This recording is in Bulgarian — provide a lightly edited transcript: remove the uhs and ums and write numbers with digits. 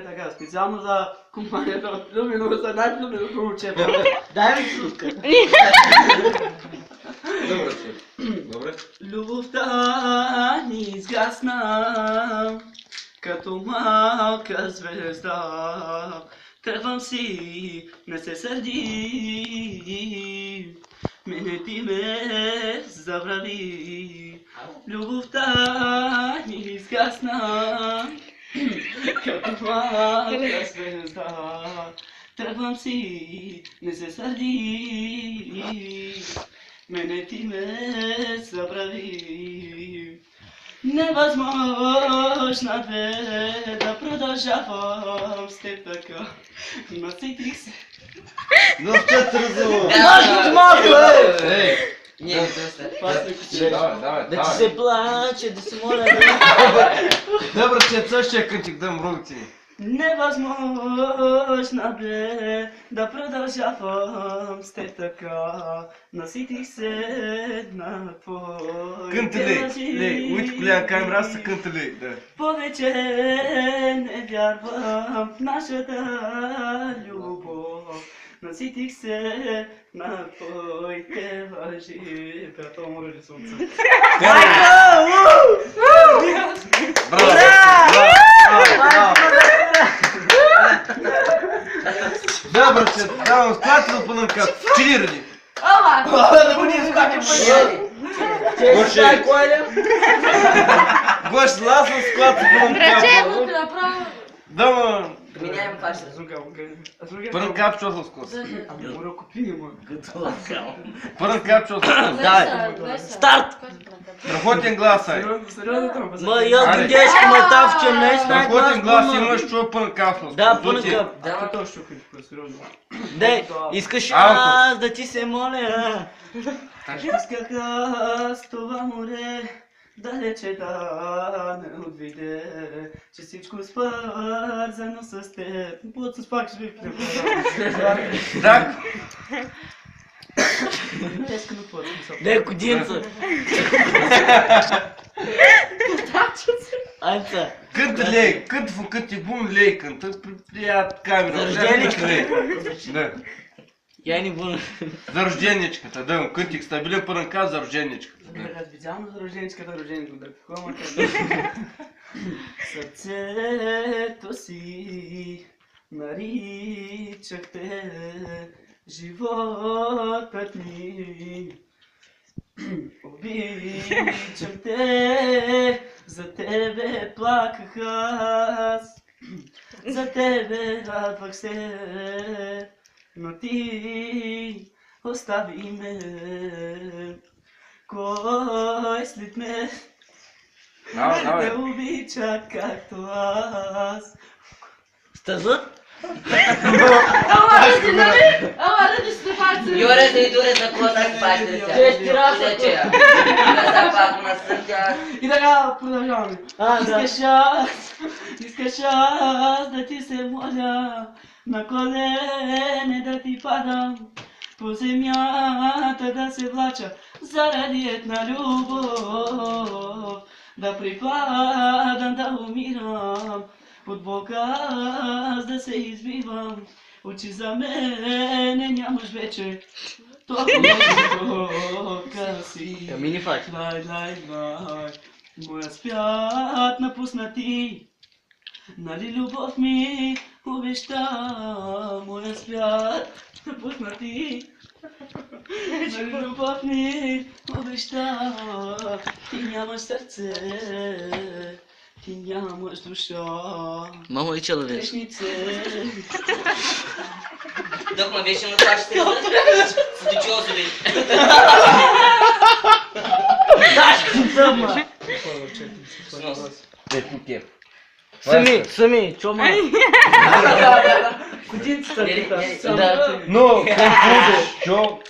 Е така, специално за компанията от Любино, за най-любимото момче. Дай ми шутка. Добре, добре. Любовта ни изгасна, като малка звезда. Тръгвам си, не се сърди, мене ти ме забрави. Любовта ни изгасна, като малка звезда. Тръгвам си, не се сърди, мене ти ме забрави. Невъзможно бе да продължавам с теб така. Наситих се. Доста тръзо. Малко, малко, Ей! Не, не се. Давай. Да ти се плаче, да се моля. Добре, че същия кънтик да мръгти. Невъзможно бе да продължавам с теб така. Наситих се на твоите Кънтали, лъжи. уйти коля камера, аз са кънтали. Повече не вярвам в нашата любов. Наситих се на твоите лъжи. Приятел, моля ли слънце? Добре, че давам склад да пънънка. Чили ради. Да го ние скакам Гоше. Гош, ласна склад да пънънка. Дома. Меняем фаша. Пърн капчо с вкус. Моля купи, ма. Пърн капчо с вкус. Давай. Старт! Страхотен глас, ай. Сериозно там, Ма я гендешки майтавче, не знае Страхотен глас имаш, чува пърн капчо. Да, пълен кап. Да, то ще купи, сериозно. Дай, искаш Алко. аз да ти се моля. Исках аз това море далече да не отвиде, че всичко свързано с теб. Плътно пак ще ви плюка. Так. Теска на плътно са. Дай кодинца. Айца. Кънта лей, кънта фу кънти бум лей, кънта прият камера. За рожденичка. Да. Я не буду. За рожденичката, да, кънтик стабилен пърн кап за рожденичката. Да, специално за рожденичката, рожденичко да хвама. Сърцето си наричахте животът ми. Обичам те, за тебе плаках аз, за тебе радвах се, но ти остави ме. Кой след мен те обича както аз? Стазът? Юре се дуре за кота с пачте се. Чести раза. Да са пак на съдя. И така продължаваме. Да. Искаш аз да ти се моля, на колене да ти падам, по земята да се влача, заради една любов, да припадам, да умирам, от Бога аз да се избивам, очи за мене нямаш вече, толкова си. Мини фач. Лай, моя свят напусна ти, нали любов ми обеща, моя свят напусна ти, нали любов ми обеща, ти нямаш сърце, ти нямаш душа, Мамо и человек. грешнице. Док ме беше на пачте. Случило се бе. Сами, чё ма? Кудинцата. Не, не, не. Да. Но, какво що?